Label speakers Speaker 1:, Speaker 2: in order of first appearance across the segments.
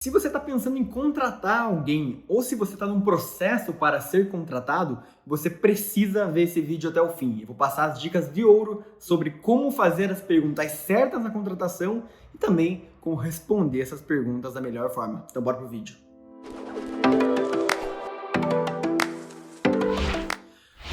Speaker 1: Se você está pensando em contratar alguém ou se você está num processo para ser contratado, você precisa ver esse vídeo até o fim. Eu vou passar as dicas de ouro sobre como fazer as perguntas certas na contratação e também como responder essas perguntas da melhor forma. Então bora pro vídeo.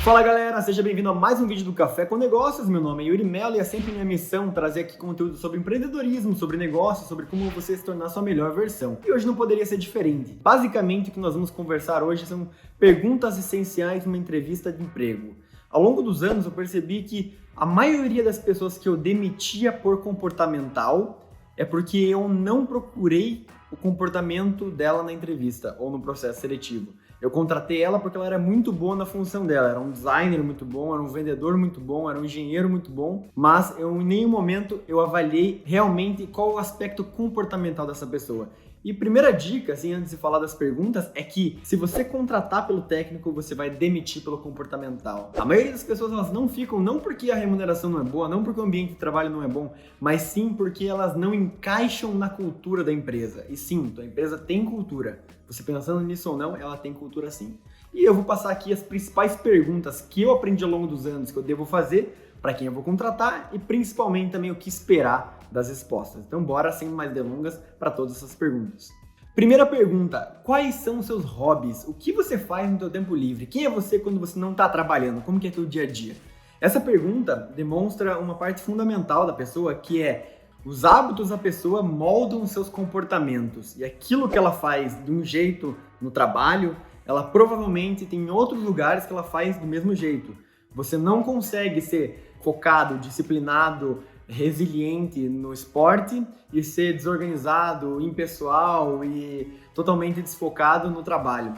Speaker 1: Fala galera, seja bem-vindo a mais um vídeo do Café com Negócios. Meu nome é Yuri Mello e é sempre minha missão trazer aqui conteúdo sobre empreendedorismo, sobre negócios, sobre como você se tornar sua melhor versão. E hoje não poderia ser diferente. Basicamente, o que nós vamos conversar hoje são perguntas essenciais numa entrevista de emprego. Ao longo dos anos, eu percebi que a maioria das pessoas que eu demitia por comportamental é porque eu não procurei o comportamento dela na entrevista ou no processo seletivo. Eu contratei ela porque ela era muito boa na função dela, era um designer muito bom, era um vendedor muito bom, era um engenheiro muito bom, mas em nenhum momento eu avaliei realmente qual o aspecto comportamental dessa pessoa. E primeira dica, assim, antes de falar das perguntas, é que se você contratar pelo técnico, você vai demitir pelo comportamental. A maioria das pessoas, elas não ficam, não porque a remuneração não é boa, não porque o ambiente de trabalho não é bom, mas sim porque elas não encaixam na cultura da empresa. E sim, a empresa tem cultura. Você pensando nisso ou não, ela tem cultura sim. E eu vou passar aqui as principais perguntas que eu aprendi ao longo dos anos que eu devo fazer para quem eu vou contratar e principalmente também o que esperar das respostas. Então bora, sem mais delongas, para todas essas perguntas. Primeira pergunta, quais são os seus hobbies? O que você faz no seu tempo livre? Quem é você quando você não está trabalhando? Como que é teu dia a dia? Essa pergunta demonstra uma parte fundamental da pessoa, que é os hábitos da pessoa moldam os seus comportamentos. E aquilo que ela faz de um jeito no trabalho, ela provavelmente tem outros lugares que ela faz do mesmo jeito. Você não consegue ser focado, disciplinado, resiliente no esporte e ser desorganizado, impessoal e totalmente desfocado no trabalho.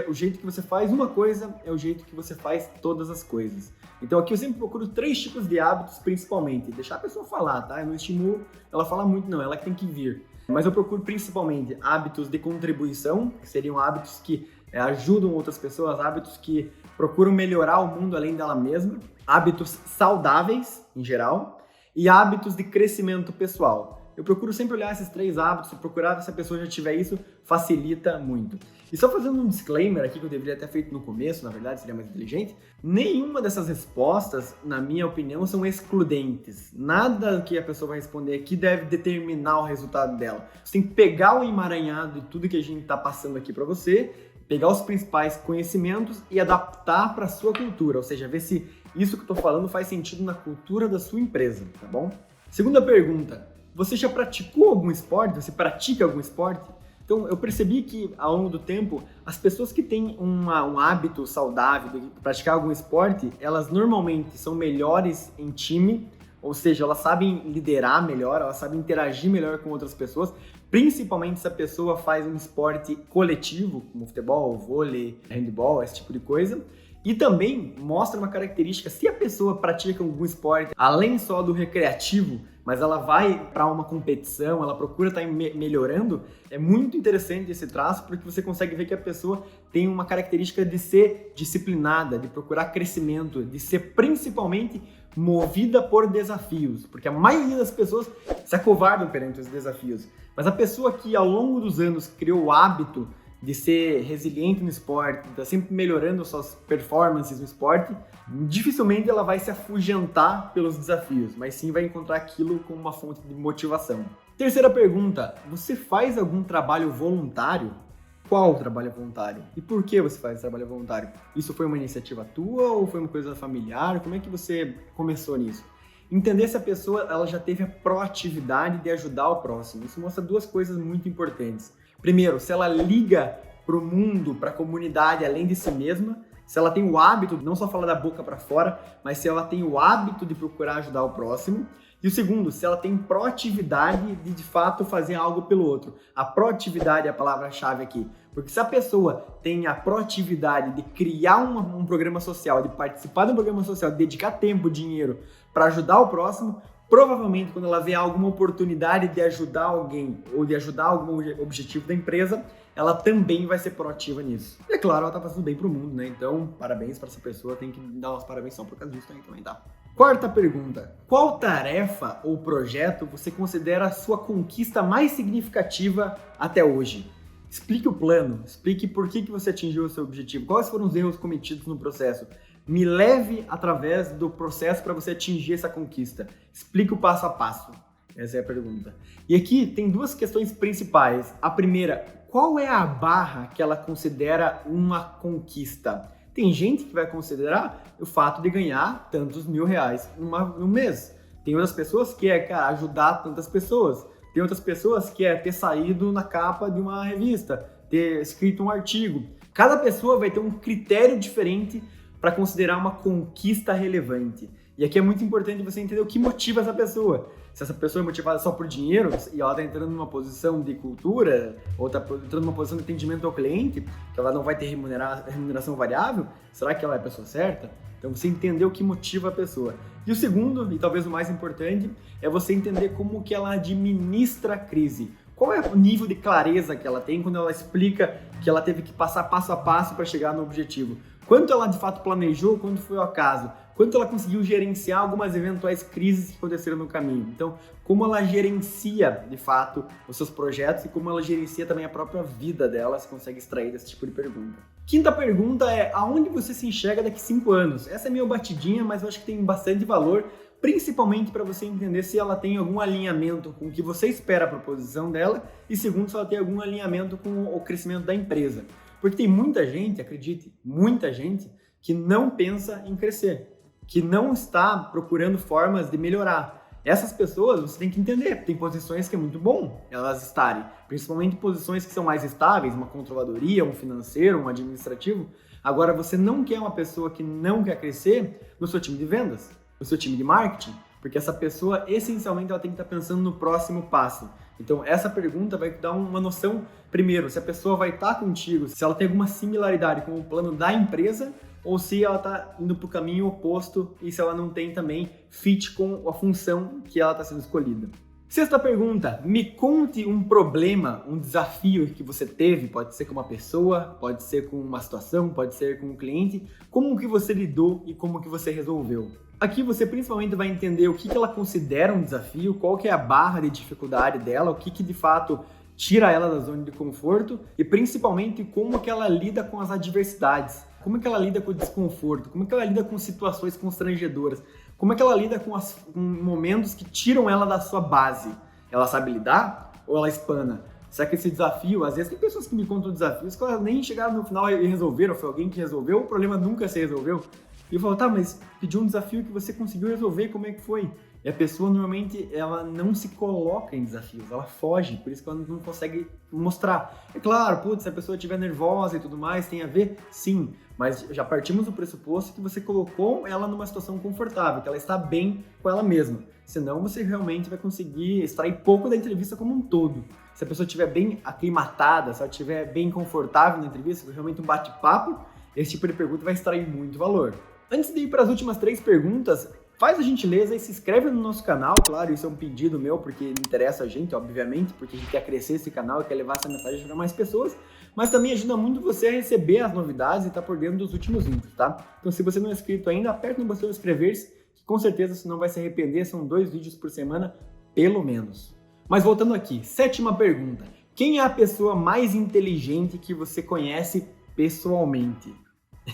Speaker 1: O jeito que você faz uma coisa é o jeito que você faz todas as coisas. Então aqui eu sempre procuro 3 tipos de hábitos principalmente. Deixar a pessoa falar, tá? Eu não estimulo ela falar muito não, ela que tem que vir. Mas eu procuro principalmente hábitos de contribuição, que seriam hábitos que ajudam outras pessoas, hábitos que procuram melhorar o mundo além dela mesma, hábitos saudáveis em geral e hábitos de crescimento pessoal. Eu procuro sempre olhar esses 3 hábitos, procurar se a pessoa já tiver isso, facilita muito. E só fazendo um disclaimer aqui que eu deveria ter feito no começo, na verdade seria mais inteligente, nenhuma dessas respostas, na minha opinião, são excludentes. Nada que a pessoa vai responder aqui deve determinar o resultado dela. Você tem que pegar o emaranhado de tudo que a gente está passando aqui para você, pegar os principais conhecimentos e adaptar para a sua cultura, ou seja, ver se isso que eu estou falando faz sentido na cultura da sua empresa, tá bom? Segunda pergunta, você já praticou algum esporte? Você pratica algum esporte? Então, eu percebi que, ao longo do tempo, as pessoas que têm um hábito saudável de praticar algum esporte, elas normalmente são melhores em time, ou seja, elas sabem liderar melhor, elas sabem interagir melhor com outras pessoas, principalmente se a pessoa faz um esporte coletivo, como futebol, vôlei, handebol, esse tipo de coisa. E também mostra uma característica, se a pessoa pratica algum esporte, além só do recreativo, mas ela vai para uma competição, ela procura estar melhorando, é muito interessante esse traço, porque você consegue ver que a pessoa tem uma característica de ser disciplinada, de procurar crescimento, de ser principalmente movida por desafios, porque a maioria das pessoas se acovardam perante os desafios, mas a pessoa que ao longo dos anos criou o hábito de ser resiliente no esporte, de estar sempre melhorando suas performances no esporte, dificilmente ela vai se afugentar pelos desafios, mas sim vai encontrar aquilo como uma fonte de motivação. Terceira pergunta, você faz algum trabalho voluntário? Qual trabalho voluntário? E por que você faz trabalho voluntário? Isso foi uma iniciativa tua ou foi uma coisa familiar? Como é que você começou nisso? Entender se a pessoa ela já teve a proatividade de ajudar o próximo. Isso mostra 2 coisas muito importantes. Primeiro, se ela liga para o mundo, para a comunidade, além de si mesma, se ela tem o hábito de não só falar da boca para fora, mas se ela tem o hábito de procurar ajudar o próximo. E o segundo, se ela tem proatividade de fato fazer algo pelo outro. A proatividade é a palavra-chave aqui. Porque se a pessoa tem a proatividade de criar um programa social, de participar de um programa social, de dedicar tempo, dinheiro para ajudar o próximo, provavelmente quando ela vê alguma oportunidade de ajudar alguém ou de ajudar algum objetivo da empresa, ela também vai ser proativa nisso. E é claro, ela tá fazendo bem pro mundo, né? Então, parabéns para essa pessoa, tem que dar umas parabéns só por causa disso também, tá? Quarta pergunta: qual tarefa ou projeto você considera a sua conquista mais significativa até hoje? Explique o plano, explique por que você atingiu o seu objetivo, quais foram os erros cometidos no processo. Me leve através do processo para você atingir essa conquista. Explique o passo a passo. Essa é a pergunta. E aqui tem duas questões principais. A primeira, qual é a barra que ela considera uma conquista? Tem gente que vai considerar o fato de ganhar tantos R$1.000 no mês. Tem outras pessoas que é, ajudar tantas pessoas. Tem outras pessoas que é ter saído na capa de uma revista, ter escrito um artigo. Cada pessoa vai ter um critério diferente para considerar uma conquista relevante. E aqui é muito importante você entender o que motiva essa pessoa. Se essa pessoa é motivada só por dinheiro e ela está entrando numa posição de cultura ou está entrando numa posição de atendimento ao cliente, que ela não vai ter remuneração variável, será que ela é a pessoa certa? Então você entender o que motiva a pessoa. E o segundo, e talvez o mais importante, é você entender como que ela administra a crise. Qual é o nível de clareza que ela tem quando ela explica que ela teve que passar passo a passo para chegar no objetivo? Quanto ela de fato planejou, quando foi o acaso? Quanto ela conseguiu gerenciar algumas eventuais crises que aconteceram no caminho? Então, como ela gerencia de fato os seus projetos e como ela gerencia também a própria vida dela, se consegue extrair desse tipo de pergunta. Quinta pergunta é: aonde você se enxerga daqui a 5 anos? Essa é meio batidinha, mas eu acho que tem bastante valor, principalmente para você entender se ela tem algum alinhamento com o que você espera para a posição dela e segundo, se ela tem algum alinhamento com o crescimento da empresa. Porque tem muita gente, acredite, muita gente que não pensa em crescer, que não está procurando formas de melhorar. Essas pessoas você tem que entender, tem posições que é muito bom elas estarem, principalmente posições que são mais estáveis, uma controladoria, um financeiro, um administrativo. Agora você não quer uma pessoa que não quer crescer no seu time de vendas, no seu time de marketing, porque essa pessoa essencialmente ela tem que estar pensando no próximo passo. Então essa pergunta vai dar uma noção, primeiro, se a pessoa vai estar contigo, se ela tem alguma similaridade com o plano da empresa ou se ela está indo para o caminho oposto e se ela não tem também fit com a função que ela está sendo escolhida. Sexta pergunta: me conte um problema, um desafio que você teve, pode ser com uma pessoa, pode ser com uma situação, pode ser com um cliente, como que você lidou e como que você resolveu. Aqui você principalmente vai entender o que ela considera um desafio, qual que é a barra de dificuldade dela, o que de fato tira ela da zona de conforto e principalmente como que ela lida com as adversidades, como que ela lida com o desconforto, como que ela lida com situações constrangedoras, como é que ela lida com momentos que tiram ela da sua base. Ela sabe lidar ou ela espana? Será que esse desafio, às vezes tem pessoas que me contam desafios que elas nem chegaram no final e resolveram, foi alguém que resolveu, o problema nunca se resolveu. E eu falo, tá, mas pediu um desafio que você conseguiu resolver, como é que foi? E a pessoa normalmente ela não se coloca em desafios, ela foge, por isso que ela não consegue mostrar. É claro, putz, se a pessoa estiver nervosa e tudo mais, tem a ver? Sim, mas já partimos do pressuposto que você colocou ela numa situação confortável, que ela está bem com ela mesma. Senão você realmente vai conseguir extrair pouco da entrevista como um todo. Se a pessoa estiver bem aclimatada, se ela estiver bem confortável na entrevista, realmente um bate-papo, esse tipo de pergunta vai extrair muito valor. Antes de ir para as últimas 3 perguntas, faz a gentileza e se inscreve no nosso canal, claro, isso é um pedido meu, porque interessa a gente, obviamente, porque a gente quer crescer esse canal e quer levar essa mensagem para mais pessoas, mas também ajuda muito você a receber as novidades e estar por dentro dos últimos vídeos, tá? Então se você não é inscrito ainda, aperta no botão inscrever-se, que com certeza você não vai se arrepender, são 2 vídeos por semana, pelo menos. Mas voltando aqui, 7ª pergunta: quem é a pessoa mais inteligente que você conhece pessoalmente?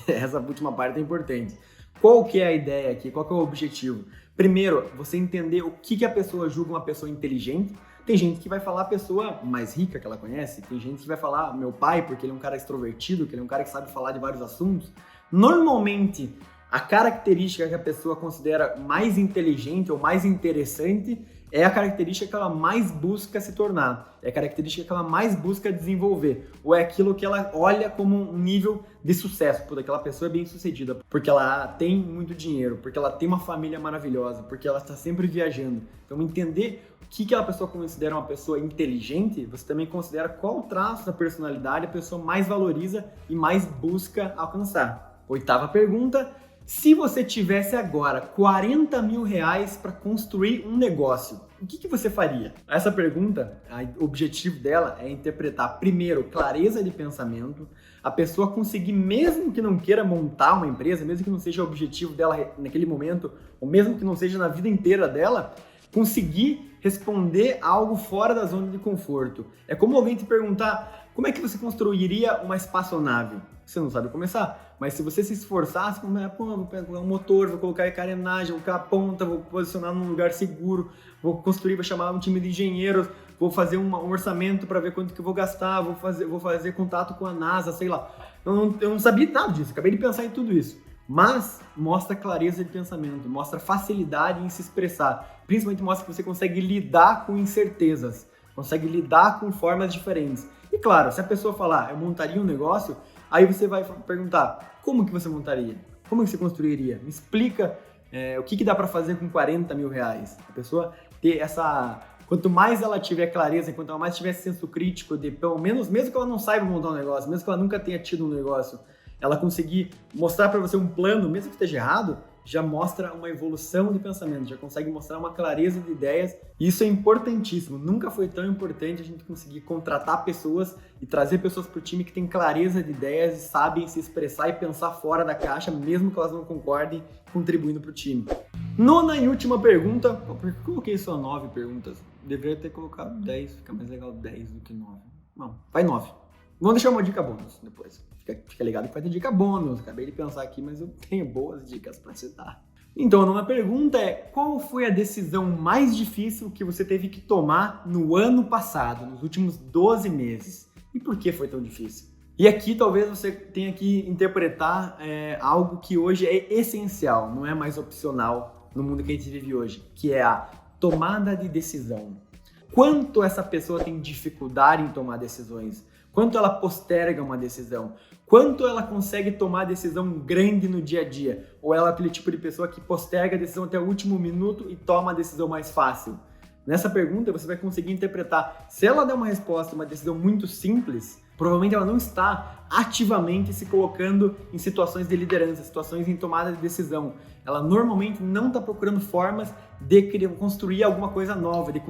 Speaker 1: Essa última parte é importante. Qual que é a ideia aqui? Qual que é o objetivo? Primeiro, você entender o que a pessoa julga uma pessoa inteligente. Tem gente que vai falar a pessoa mais rica que ela conhece, tem gente que vai falar meu pai porque ele é um cara extrovertido, que ele é um cara que sabe falar de vários assuntos. Normalmente, a característica que a pessoa considera mais inteligente ou mais interessante é a característica que ela mais busca se tornar, é a característica que ela mais busca desenvolver, ou é aquilo que ela olha como um nível de sucesso, porque aquela pessoa é bem sucedida, porque ela tem muito dinheiro, porque ela tem uma família maravilhosa, porque ela está sempre viajando. Então entender o que aquela pessoa considera uma pessoa inteligente, você também considera qual traço da personalidade a pessoa mais valoriza e mais busca alcançar. 8ª pergunta: Se você tivesse agora 40 mil reais para construir um negócio, o que você faria? Essa pergunta, o objetivo dela é interpretar, primeiro, clareza de pensamento, a pessoa conseguir, mesmo que não queira montar uma empresa, mesmo que não seja o objetivo dela naquele momento, ou mesmo que não seja na vida inteira dela, conseguir responder algo fora da zona de conforto. É como alguém te perguntar, como é que você construiria uma espaçonave? Você não sabe começar, mas se você se esforçasse, vou pegar um motor, vou colocar carenagem, vou colocar a ponta, vou posicionar num lugar seguro, vou construir, vou chamar um time de engenheiros, vou fazer um orçamento para ver quanto que eu vou gastar, vou fazer contato com a NASA, sei lá. Eu não sabia nada disso, acabei de pensar em tudo isso. Mas mostra clareza de pensamento, mostra facilidade em se expressar, principalmente mostra que você consegue lidar com incertezas, consegue lidar com formas diferentes. E claro, se a pessoa falar, eu montaria um negócio, aí você vai perguntar, como que você montaria? Como que você construiria? Me explica o que dá para fazer com 40 mil reais. A pessoa ter essa... Quanto mais ela tiver clareza, quanto mais tiver senso crítico, de pelo menos, mesmo que ela não saiba montar um negócio, mesmo que ela nunca tenha tido um negócio, ela conseguir mostrar para você um plano, mesmo que esteja errado, já mostra uma evolução de pensamento, já consegue mostrar uma clareza de ideias. E isso é importantíssimo. Nunca foi tão importante a gente conseguir contratar pessoas e trazer pessoas para o time que tem clareza de ideias e sabem se expressar e pensar fora da caixa, mesmo que elas não concordem, contribuindo para o time. Nona e última pergunta. Por que eu coloquei só 9 perguntas? Deveria ter colocado 10, fica mais legal 10 do que 9. Não, vai 9. Vamos deixar uma dica bônus depois. Fica ligado que vai ter dica bônus. Acabei de pensar aqui, mas eu tenho boas dicas para te dar. Então, a nona pergunta é: qual foi a decisão mais difícil que você teve que tomar no ano passado, nos últimos 12 meses? E por que foi tão difícil? E aqui talvez você tenha que interpretar algo que hoje é essencial, não é mais opcional no mundo que a gente vive hoje, que é a tomada de decisão. Quanto essa pessoa tem dificuldade em tomar decisões? Quanto ela posterga uma decisão? Quanto ela consegue tomar decisão grande no dia a dia? Ou ela é aquele tipo de pessoa que posterga a decisão até o último minuto e toma a decisão mais fácil? Nessa pergunta você vai conseguir interpretar. Se ela der uma resposta, uma decisão muito simples, provavelmente ela não está ativamente se colocando em situações de liderança, situações em tomada de decisão. Ela normalmente não está procurando formas de construir alguma coisa nova, de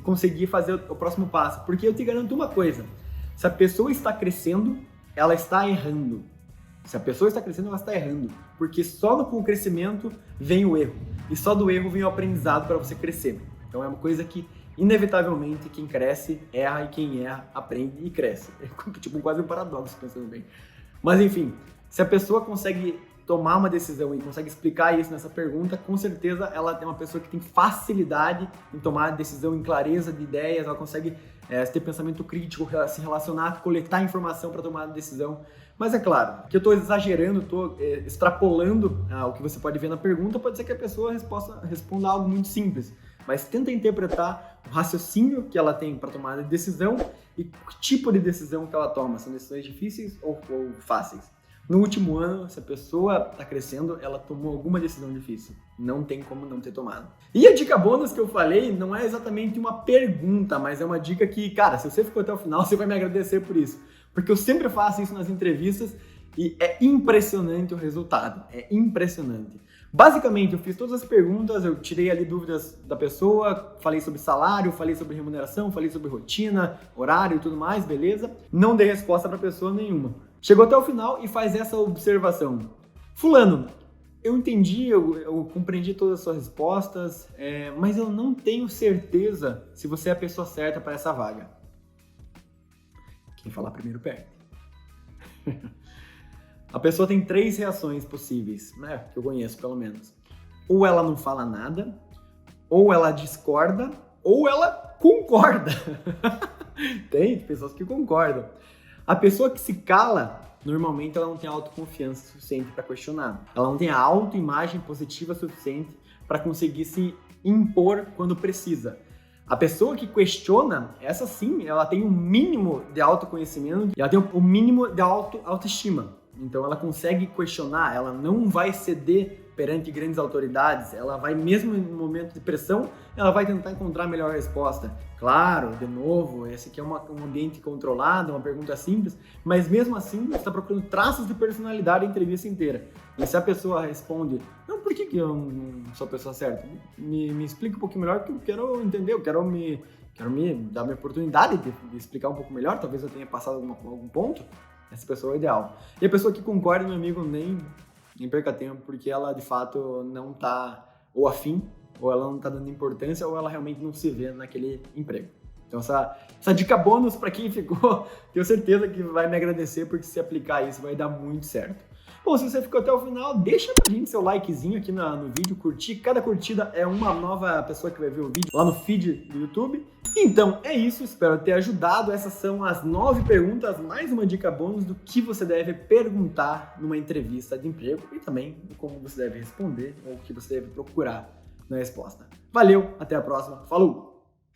Speaker 1: conseguir fazer o próximo passo. Porque eu te garanto uma coisa, se a pessoa está crescendo, ela está errando. Se a pessoa está crescendo, ela está errando. Porque só com o crescimento vem o erro. E só do erro vem o aprendizado para você crescer. Então é uma coisa que, inevitavelmente, quem cresce, erra, e quem erra, aprende e cresce. É tipo quase um paradoxo, pensando bem. Mas enfim, se a pessoa consegue tomar uma decisão e consegue explicar isso nessa pergunta, com certeza ela é uma pessoa que tem facilidade em tomar decisão, em clareza de ideias, ela consegue ter pensamento crítico, se relacionar, coletar informação para tomar decisão. Mas é claro, que eu estou exagerando, estou extrapolando o que você pode ver na pergunta, pode ser que a pessoa responda algo muito simples, mas tenta interpretar o raciocínio que ela tem para tomar decisão e que tipo de decisão que ela toma, são decisões difíceis ou fáceis. No último ano, se a pessoa está crescendo, ela tomou alguma decisão difícil. Não tem como não ter tomado. E a dica bônus que eu falei não é exatamente uma pergunta, mas é uma dica que, cara, se você ficou até o final, você vai me agradecer por isso. Porque eu sempre faço isso nas entrevistas e é impressionante o resultado. É impressionante. Basicamente, eu fiz todas as perguntas, eu tirei ali dúvidas da pessoa, falei sobre salário, falei sobre remuneração, falei sobre rotina, horário e tudo mais, beleza? Não dei resposta para pessoa nenhuma. Chegou até o final e faz essa observação. Fulano, eu entendi, eu compreendi todas as suas respostas, mas eu não tenho certeza se você é a pessoa certa para essa vaga. Quem falar primeiro perde. A pessoa tem 3 reações possíveis, né? Que eu conheço pelo menos. Ou ela não fala nada, ou ela discorda, ou ela concorda. Tem pessoas que concordam. A pessoa que se cala, normalmente ela não tem autoconfiança suficiente para questionar. Ela não tem a autoimagem positiva suficiente para conseguir se impor quando precisa. A pessoa que questiona, essa sim, ela tem um mínimo de autoconhecimento e ela tem um mínimo de autoestima. Então ela consegue questionar, ela não vai ceder perante grandes autoridades, ela vai, mesmo em um momento de pressão, ela vai tentar encontrar a melhor resposta. Claro, de novo, esse aqui é um ambiente controlado, uma pergunta simples, mas mesmo assim você está procurando traços de personalidade a entrevista inteira.
Speaker 2: E se a pessoa responde, não, por que eu não sou a pessoa certa? Me explica um pouquinho melhor que eu quero entender, eu quero me dar minha oportunidade de explicar um pouco melhor, talvez eu tenha passado algum ponto. Essa pessoa é ideal. E a pessoa que concorda, meu amigo, nem perca tempo, porque ela de fato não tá ou afim, ou ela não tá dando importância, ou ela realmente não se vê naquele emprego. Então essa dica bônus para quem ficou, tenho certeza que vai me agradecer, porque se aplicar isso vai dar muito certo. Bom, se você ficou até o final, deixa pra gente seu likezinho aqui no vídeo, curtir. Cada curtida é uma nova pessoa que vai ver o vídeo lá no feed do YouTube. Então é isso, espero ter ajudado. Essas são as 9 perguntas, mais uma dica bônus do que você deve perguntar numa entrevista de emprego e também de como você deve responder ou o que você deve procurar na resposta. Valeu, até a próxima, falou!